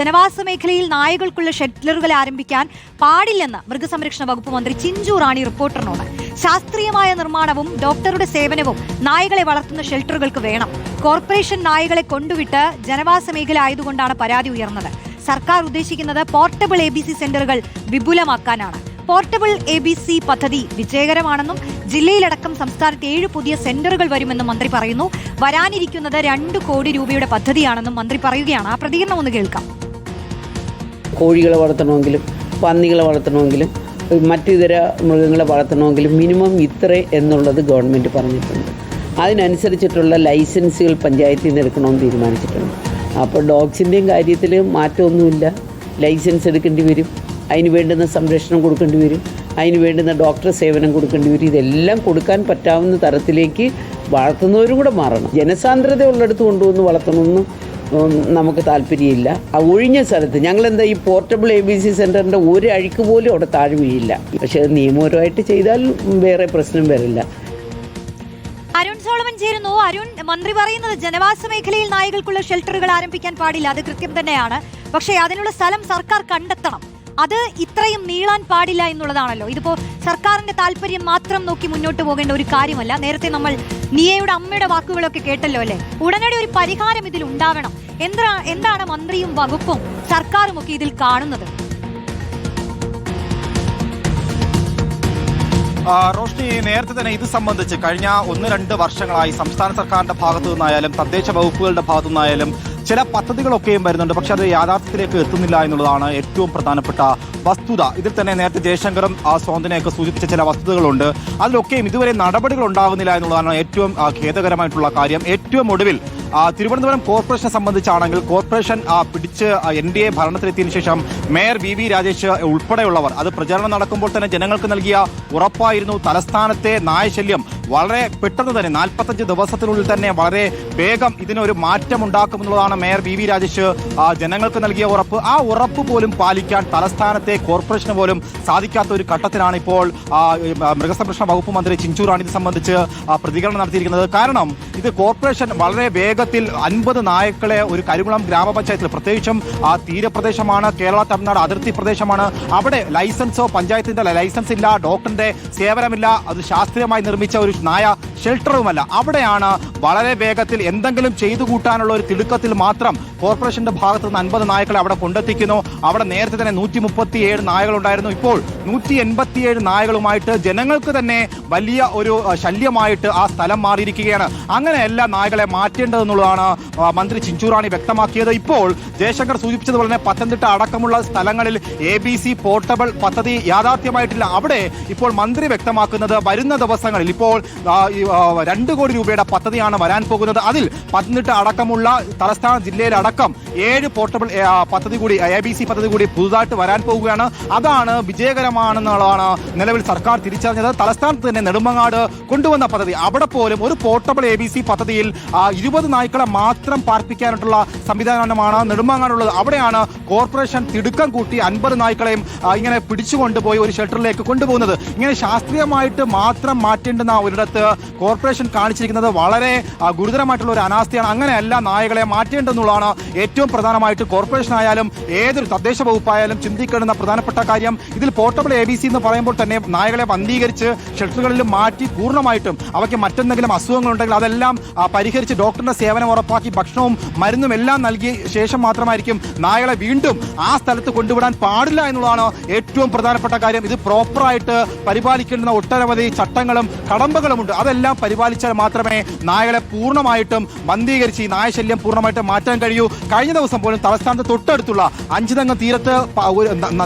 ജനവാസ മേഖലയിൽ നായകൾക്കുള്ള ഷെൽട്ടറുകൾ ആരംഭിക്കാൻ പാടില്ലെന്ന് മൃഗസംരക്ഷണ വകുപ്പ് മന്ത്രി ചിഞ്ചു റാണി റിപ്പോർട്ടറിനോട്. ശാസ്ത്രീയമായ നിർമ്മാണവും ഡോക്ടറുടെ സേവനവും നായകളെ വളർത്തുന്ന ഷെൽട്ടറുകൾക്ക് വേണം. കോർപ്പറേഷൻ നായകളെ കൊണ്ടുവിട്ട് ജനവാസ മേഖല ആയതുകൊണ്ടാണ് പരാതി ഉയർന്നത്. സർക്കാർ ഉദ്ദേശിക്കുന്നത് പോർട്ടബിൾ ABC സെന്ററുകൾ വിപുലമാക്കാനാണ്. പോർട്ടബിൾ ABC പദ്ധതി വിജയകരമാണെന്നും ജില്ലയിലടക്കം സംസ്ഥാനത്ത് 7 പുതിയ സെന്ററുകൾ വരുമെന്നും മന്ത്രി പറയുന്നു. വരാനിരിക്കുന്നത് 2 കോടി രൂപയുടെ പദ്ധതിയാണെന്നും മന്ത്രി പറയുകയാണ്. ആ പ്രതികരണം ഒന്ന് കേൾക്കാം. കോഴികളെ വളർത്തണമെങ്കിലും പന്നികളെ വളർത്തണമെങ്കിലും മറ്റിതര മൃഗങ്ങളെ വളർത്തണമെങ്കിലും മിനിമം ഇത്ര എന്നുള്ളത് ഗവൺമെൻറ് പറഞ്ഞിട്ടുണ്ട്. അതിനനുസരിച്ചിട്ടുള്ള ലൈസൻസുകൾ പഞ്ചായത്തിൽ നിന്ന് എടുക്കണമെന്ന് തീരുമാനിച്ചിട്ടുണ്ട്. അപ്പോൾ ഡോഗ്സിൻ്റെയും കാര്യത്തിൽ മാറ്റമൊന്നുമില്ല. ലൈസൻസ് എടുക്കേണ്ടി വരും, അതിന് വേണ്ടുന്ന സംരക്ഷണം കൊടുക്കേണ്ടി വരും, അതിന് വേണ്ടുന്ന ഡോക്ടർ സേവനം കൊടുക്കേണ്ടി വരും. ഇതെല്ലാം കൊടുക്കാൻ പറ്റാവുന്ന തരത്തിലേക്ക് വളർത്തുന്നവരും കൂടെ മാറണം. ജനസാന്ദ്രത ഉള്ളിടത്ത് കൊണ്ടുവന്ന് വളർത്തണമെന്നും നമുക്ക് താല്പര്യമില്ല. ആ ഒഴിഞ്ഞ സ്ഥലത്ത് ഞങ്ങളെന്താ ഈ പോർട്ടബിൾ ABC സെൻ്ററിൻ്റെ ഒരു അഴുക്ക് പോലും അവിടെ താഴെ വീഴില്ല. പക്ഷേ അത് നിയമപരമായിട്ട് ചെയ്താൽ വേറെ പ്രശ്നം വരില്ല. അരുൺ സോളമൻ ചേരുന്നു. അരുൺ, മന്ത്രി പറയുന്നത് ജനവാസ മേഖലയിൽ നായകൾക്കുള്ള ഷെൽട്ടറുകൾ ആരംഭിക്കാൻ പാടില്ല, അത് കൃത്യം തന്നെയാണ്. പക്ഷേ അതിനുള്ള സ്ഥലം സർക്കാർ കണ്ടെത്തണം. അത് ഇത്രയും നീളാൻ പാടില്ല എന്നുള്ളതാണല്ലോ. ഇതിപ്പോ സർക്കാരിന്റെ താല്പര്യം മാത്രം നോക്കി മുന്നോട്ട് പോകേണ്ട ഒരു കാര്യമല്ല. നേരത്തെ നമ്മൾ നിയയുടെ അമ്മയുടെ വാക്കുകളൊക്കെ കേട്ടല്ലോ അല്ലേ? ഉടനടി ഒരു പരിഹാരം ഇതിൽ ഉണ്ടാവണം. എന്താണ് മന്ത്രിയും വകുപ്പും സർക്കാരും ഒക്കെ ഇതിൽ കാണുന്നത്? റോഷ്നി, നേരത്തെ തന്നെ ഇത് സംബന്ധിച്ച് കഴിഞ്ഞ 1-2 വർഷങ്ങളായി സംസ്ഥാന സർക്കാരിന്റെ ഭാഗത്തു നിന്നായാലും തദ്ദേശ വകുപ്പുകളുടെ ഭാഗത്തു നിന്നായാലും ചില പദ്ധതികളൊക്കെയും വരുന്നുണ്ട്. പക്ഷെ അത് യാഥാർത്ഥ്യത്തിലേക്ക് എത്തുന്നില്ല എന്നുള്ളതാണ് ഏറ്റവും പ്രധാനപ്പെട്ട വസ്തുത. ഇതിൽ തന്നെ നേരത്തെ ജയശങ്കറും സോന്തനെയൊക്കെ സൂചിപ്പിച്ച ചില വസ്തുതകളുണ്ട്. അതിലൊക്കെയും ഇതുവരെ നടപടികൾ ഉണ്ടാകുന്നില്ല എന്നുള്ളതാണ് ഏറ്റവും ഖേദകരമായിട്ടുള്ള കാര്യം. ഏറ്റവും ഒടുവിൽ തിരുവനന്തപുരം കോർപ്പറേഷനെ സംബന്ധിച്ചാണെങ്കിൽ കോർപ്പറേഷൻ പിടിച്ച് NDA ഭരണത്തിലെത്തിയതിനു ശേഷം മേയർ VV രാജേഷ് ഉൾപ്പെടെയുള്ളവർ അത് പ്രചരണം നടക്കുമ്പോൾ തന്നെ ജനങ്ങൾക്ക് നൽകിയ ഉറപ്പായിരുന്നു തലസ്ഥാനത്തെ നായശല്യം വളരെ പെട്ടെന്ന് തന്നെ 45 ദിവസത്തിനുള്ളിൽ തന്നെ വളരെ വേഗം ഇതിനൊരു മാറ്റം ഉണ്ടാക്കുമെന്നുള്ളതാണ് മേയർ VV രാജേഷ് ജനങ്ങൾക്ക് നൽകിയ ഉറപ്പ്. ആ ഉറപ്പ് പോലും പാലിക്കാൻ തലസ്ഥാനത്തെ കോർപ്പറേഷന് പോലും സാധിക്കാത്ത ഒരു ഘട്ടത്തിലാണ് ഇപ്പോൾ മൃഗസംരക്ഷണ വകുപ്പ് മന്ത്രി ചിഞ്ചു റാണി ഇത് സംബന്ധിച്ച് പ്രതികരണം നടത്തിയിരിക്കുന്നത്. കാരണം ഇത് കോർപ്പറേഷൻ വളരെ വേഗത്തിൽ 50 നായക്കളെ ഒരു കരികുളം ഗ്രാമപഞ്ചായത്തിൽ, പ്രത്യേകിച്ചും തീരപ്രദേശമാണ്, കേരള തമിഴ്നാട് അതിർത്തി പ്രദേശമാണ്, അവിടെ ലൈസൻസോ പഞ്ചായത്തിന്റെ ലൈസൻസ് ഇല്ല, ഡോക്ടറിന്റെ സേവനമില്ല, അത് ശാസ്ത്രീയമായി നിർമ്മിച്ച ഒരു നായ ഷെൽട്ടറുമല്ല. അവിടെയാണ് വളരെ വേഗത്തിൽ എന്തെങ്കിലും ചെയ്തു കൂട്ടാനുള്ള ഒരു തിടുക്കത്തിൽ മാത്രം കോർപ്പറേഷന്റെ ഭാഗത്ത് നിന്ന് 50 നായക്കളെ അവിടെ കൊണ്ടെത്തിക്കുന്നു. അവിടെ നേരത്തെ തന്നെ 137 നായകളുണ്ടായിരുന്നു. ഇപ്പോൾ 187 നായകളുമായിട്ട് ജനങ്ങൾക്ക് തന്നെ വലിയ ഒരു ശല്യമായിട്ട് ആ സ്ഥലം മാറിയിരിക്കുകയാണ്. അങ്ങനെയല്ല നായകളെ മാറ്റേണ്ടതെന്നുള്ളതാണ് മന്ത്രി ചിഞ്ചു റാണി വ്യക്തമാക്കിയത്. ഇപ്പോൾ ജയശങ്കർ സൂചിപ്പിച്ചതുപോലെ തന്നെ പത്തനംതിട്ട അടക്കമുള്ള സ്ഥലങ്ങളിൽ ABC പോർട്ടബിൾ പദ്ധതി യാഥാർത്ഥ്യമായിട്ടില്ല. അവിടെ ഇപ്പോൾ മന്ത്രി വ്യക്തമാക്കുന്നത് വരുന്ന ദിവസങ്ങളിൽ ഇപ്പോൾ 2 കോടി രൂപയുടെ പദ്ധതിയാണ് വരാൻ പോകുന്നത്. അതിൽ പത്തനംതിട്ട അടക്കമുള്ള തലസ്ഥാന ജില്ലയിലടക്കം 7 പോർട്ടബിൾ പദ്ധതി കൂടി ABC പദ്ധതി കൂടി പുതുതായിട്ട് വരാൻ പോവുകയാണ്. അതാണ് വിജയകരമാണെന്നുള്ളതാണ് നിലവിൽ സർക്കാർ തിരിച്ചറിഞ്ഞത്. തലസ്ഥാനത്ത് തന്നെ നെടുമങ്ങാട് കൊണ്ടുവന്ന പദ്ധതി, അവിടെ പോലും ഒരു പോർട്ടബിൾ ABC പദ്ധതിയിൽ 20 നായ്ക്കളെ മാത്രം പാർപ്പിക്കാനായിട്ടുള്ള സംവിധാനമാണ് നെടുമങ്ങാടുള്ളത്. അവിടെയാണ് കോർപ്പറേഷൻ തിടുക്കം കൂട്ടി 50 നായ്ക്കളെയും ഇങ്ങനെ പിടിച്ചുകൊണ്ടുപോയി ഒരു ഷെൽട്ടറിലേക്ക് കൊണ്ടുപോകുന്നത്. ഇങ്ങനെ ശാസ്ത്രീയമായിട്ട് മാത്രം മാറ്റേണ്ടുന്ന ഒരിടത്ത് കോർപ്പറേഷൻ കാണിച്ചിരിക്കുന്നത് വളരെ ഗുരുതരമായിട്ടുള്ള ഒരു അനാസ്ഥയാണ്. അങ്ങനെയല്ല നായകളെ മാറ്റേണ്ടെന്നുള്ളതാണ് ഏറ്റവും പ്രധാനമായിട്ട് കോർപ്പറേഷൻ ആയാലും ഏതൊരു തദ്ദേശ വകുപ്പായാലും ചിന്തിക്കേണ്ടുന്ന പ്രധാനപ്പെട്ട കാര്യം. ഇതിൽ പോർട്ടബിൾ ABC എന്ന് പറയുമ്പോൾ തന്നെ നായകളെ വന്ധീകരിച്ച് ഷെൽട്ടറുകളിൽ മാറ്റി പൂർണ്ണമായിട്ടും അവയ്ക്ക് മറ്റെന്തെങ്കിലും അസുഖങ്ങളുണ്ടെങ്കിൽ അതെല്ലാം പരിഹരിച്ച് ഡോക്ടറിന്റെ സേവനം ഉറപ്പാക്കി ഭക്ഷണവും മരുന്നും എല്ലാം നൽകിയ ശേഷം മാത്രമായിരിക്കും നായകളെ വീണ്ടും ആ സ്ഥലത്ത് കൊണ്ടുവിടാൻ പാടില്ല എന്നുള്ളതാണ് ഏറ്റവും പ്രധാനപ്പെട്ട കാര്യം. ഇത് പ്രോപ്പറായിട്ട് പരിപാലിക്കേണ്ടുന്ന ഒട്ടനവധി ചട്ടങ്ങളും കടമ്പകളുമുണ്ട്. അതെല്ലാം പരിപാലിച്ചാൽ മാത്രമേ നായകളെ പൂർണ്ണമായിട്ടും ബന്ധീകരിച്ച് ഈ നായശല്യം പൂർണ്ണമായിട്ടും മാറ്റാൻ കഴിയൂ. കഴിഞ്ഞ ദിവസം പോലും തലസ്ഥാനത്ത് തൊട്ടടുത്തുള്ള 5 തീരത്ത്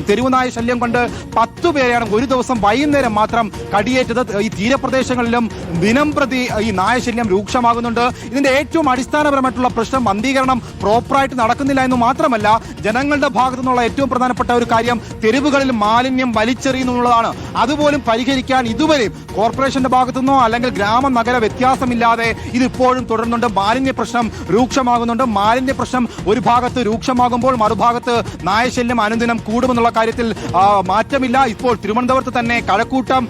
തെരുവ് നായ ശല്യം കൊണ്ട് 10 പേരെയാണ് ഒരു ദിവസം വൈകുന്നേരം മാത്രം കടിയേറ്റത്. ഈ തീരപ്രദേശങ്ങളിലും ദിനം പ്രതി ഈ നായശല്യം രൂക്ഷമാകുന്നുണ്ട്. ഇതിന്റെ ഏറ്റവും അടിസ്ഥാനപരമായിട്ടുള്ള പ്രശ്നം ബന്ധീകരണം പ്രോപ്പറായിട്ട് നടക്കുന്നില്ല എന്ന് മാത്രമല്ല, ജനങ്ങളുടെ ഭാഗത്തു നിന്നുള്ള ഏറ്റവും പ്രധാനപ്പെട്ട ഒരു കാര്യം തെരുവുകളിൽ മാലിന്യം വലിച്ചെറിയുന്നുള്ളതാണ്. അതുപോലും പരിഹരിക്കാൻ ഇതുവരെ കോർപ്പറേഷന്റെ ഭാഗത്തുനിന്നോ അല്ലെങ്കിൽ നഗര വ്യത്യാസമില്ലാതെ ഇതിപ്പോഴും തുടരുന്നുണ്ട്. മാലിന്യ പ്രശ്നം രൂക്ഷമാകുന്നുണ്ട്. മാലിന്യ പ്രശ്നം ഒരു ഭാഗത്ത് രൂക്ഷമാകുമ്പോൾ മറുഭാഗത്ത് നായശല്യം അനുദിനം കൂടുമെന്നുള്ള കാര്യത്തിൽ മാറ്റമില്ല. ഇപ്പോൾ തിരുവനന്തപുരത്ത് തന്നെ കഴക്കൂട്ടം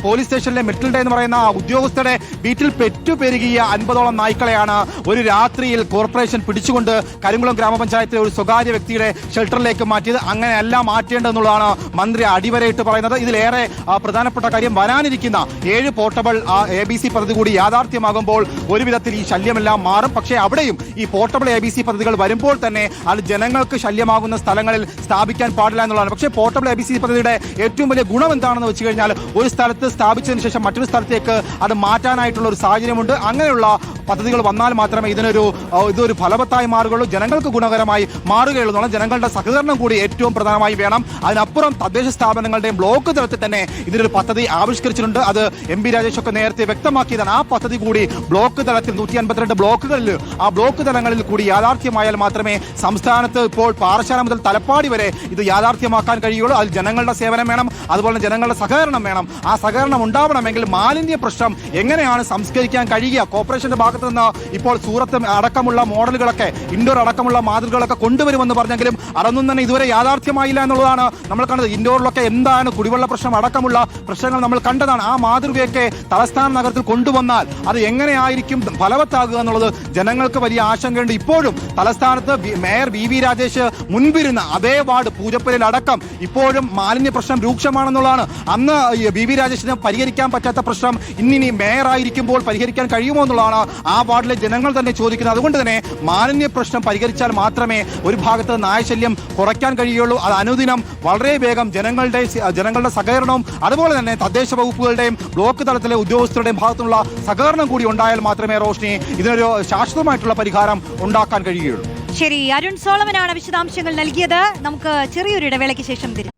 പോലീസ് സ്റ്റേഷനിലെ മിഡിൽ എന്ന് പറയുന്ന ഉദ്യോഗസ്ഥരുടെ വീട്ടിൽ പെറ്റുപെരുകിയ 50ഓളം നായ്ക്കളെയാണ് ഒരു രാത്രിയിൽ കോർപ്പറേഷൻ പിടിച്ചുകൊണ്ട് കരിങ്കുളം ഗ്രാമപഞ്ചായത്തിലെ ഒരു സ്വകാര്യ വ്യക്തിയുടെ ഷെൽട്ടറിലേക്ക് മാറ്റിയത്. അങ്ങനെയല്ല മാറ്റേണ്ടതെന്നുള്ളതാണ് മന്ത്രി അടിവരയിട്ട് പറയുന്നത്. ഇതിലേറെ പ്രധാനപ്പെട്ട കാര്യം വരാനിരിക്കുന്ന 7 പോർട്ടബിൾ ABC പദ്ധതി കൂടി യാഥാർത്ഥ്യമാകുമ്പോൾ ഒരു വിധത്തിൽ ഈ ശല്യമെല്ലാം മാറും. പക്ഷേ അവിടെയും ഈ പോർട്ടബിൾ ABC പദ്ധതികൾ വരുമ്പോൾ തന്നെ അത് ജനങ്ങൾക്ക് ശല്യമാകുന്ന സ്ഥലങ്ങളിൽ സ്ഥാപിക്കാൻ പാടില്ല എന്നുള്ളതാണ്. പക്ഷേ പോർട്ടബിൾ ABC പദ്ധതിയുടെ ഏറ്റവും വലിയ ഗുണം എന്താണെന്ന് വെച്ച് കഴിഞ്ഞാൽ ഒരു സ്ഥലത്ത് സ്ഥാപിച്ചതിന് ശേഷം മറ്റൊരു സ്ഥലത്തേക്ക് അത് മാറ്റാനായിട്ടുള്ള ഒരു സാഹചര്യമുണ്ട്. അങ്ങനെയുള്ള പദ്ധതികൾ വന്നാൽ മാത്രമേ ഇതൊരു ഫലവത്തായി മാറുകയുള്ളൂ, ജനങ്ങൾക്ക് ഗുണകരമായി മാറുകയുള്ളൂ എന്നുള്ള ജനങ്ങളുടെ സഹകരണം കൂടി ഏറ്റവും പ്രധാനമായി വേണം. അതിനപ്പുറം തദ്ദേശ സ്ഥാപനങ്ങളുടെയും ബ്ലോക്ക് തലത്തിൽ തന്നെ ഇതിനൊരു പദ്ധതി ആവിഷ്കരിച്ചിട്ടുണ്ട്. അത് MP രാജേഷ് ഒക്കെ നേരത്തെ വ്യക്തമാക്കിയതാണ്. ആ പദ്ധതി കൂടി ബ്ലോക്ക് തലത്തിൽ 152 ബ്ലോക്കുകളിൽ ആ ബ്ലോക്ക് തലങ്ങളിൽ കൂടി യാഥാർത്ഥ്യമായാൽ മാത്രമേ സംസ്ഥാനത്ത് ഇപ്പോൾ പാറശാല മുതൽ തലപ്പാടി വരെ ഇത് യാഥാർത്ഥ്യമാക്കാൻ കഴിയുള്ളൂ. അതിൽ ജനങ്ങളുടെ സേവനം വേണം, അതുപോലെ ജനങ്ങളുടെ സഹകരണം വേണം. ആ സഹകരണം ഉണ്ടാവണമെങ്കിൽ മാലിന്യ പ്രശ്നം എങ്ങനെയാണ് സംസ്കരിക്കാൻ കഴിയുക? കോർപ്പറേഷന്റെ ഭാഗത്ത് നിന്ന് ഇപ്പോൾ സൂറത്ത് അടക്കമുള്ള മോഡലുകളൊക്കെ ഇൻഡോർ അടക്കമുള്ള മാതൃകകളൊക്കെ കൊണ്ടുവരുമെന്ന് പറഞ്ഞെങ്കിലും അതൊന്നും തന്നെ ഇതുവരെ യാഥാർത്ഥ്യമായില്ല എന്നുള്ളതാണ് നമ്മൾ കണ്ടത്. ഇൻഡോറിലൊക്കെ എന്താണ് കുടിവെള്ള പ്രശ്നം അടക്കമുള്ള പ്രശ്നങ്ങൾ നമ്മൾ കണ്ടതാണ്. ആ മാതൃകയൊക്കെ തലസ്ഥാന നഗരത്തിൽ കൊണ്ടുവന്നാൽ അത് എങ്ങനെയായിരിക്കും ഫലവത്താകുക എന്നുള്ളത് ജനങ്ങൾക്ക് വലിയ ആശങ്കയുണ്ട്. ഇപ്പോഴും തലസ്ഥാനത്ത് മേയർ VV രാജേഷ് മുൻപിരുന്ന അതേ വാർഡ് പൂജപ്പുരയിൽ അടക്കം ഇപ്പോഴും മാലിന്യ പ്രശ്നം രൂക്ഷമാണെന്നുള്ളതാണ്. അന്ന് VV രാജേഷിന് പരിഹരിക്കാൻ പറ്റാത്ത പ്രശ്നം ഇന്നിനി മേയർ ആയിരിക്കുമ്പോൾ പരിഹരിക്കാൻ കഴിയുമോ എന്നുള്ളതാണ് ആ വാർഡിലെ ജനങ്ങൾ തന്നെ ചോദിക്കുന്നത്. അതുകൊണ്ട് തന്നെ മാലിന്യ പ്രശ്നം പരിഹരിച്ചാൽ മാത്രമേ ഒരു ഭാഗത്ത് നായശല്യം കുറയ്ക്കാൻ കഴിയുള്ളൂ. അത് അനുദിനം വളരെ വേഗം ജനങ്ങളുടെ സഹകരണവും അതുപോലെ തന്നെ തദ്ദേശ വകുപ്പുകളുടെയും ബ്ലോക്ക് തലത്തിലെ ഉദ്യോഗസ്ഥരുടെയും ഭാഗത്തുള്ള സഹകരണം കൂടി ഉണ്ടായാൽ മാത്രമേ റോഷ്നി ഇതിനൊരു ശാശ്വതമായിട്ടുള്ള പരിഹാരം ഉണ്ടാക്കാൻ കഴിയുകയുള്ളൂ. ശരി, അരുൺ സോളമനാണ് വിശദാംശങ്ങൾ നൽകിയത്. നമുക്ക് ചെറിയൊരു ഇടവേളയ്ക്ക് ശേഷം തിരിച്ചു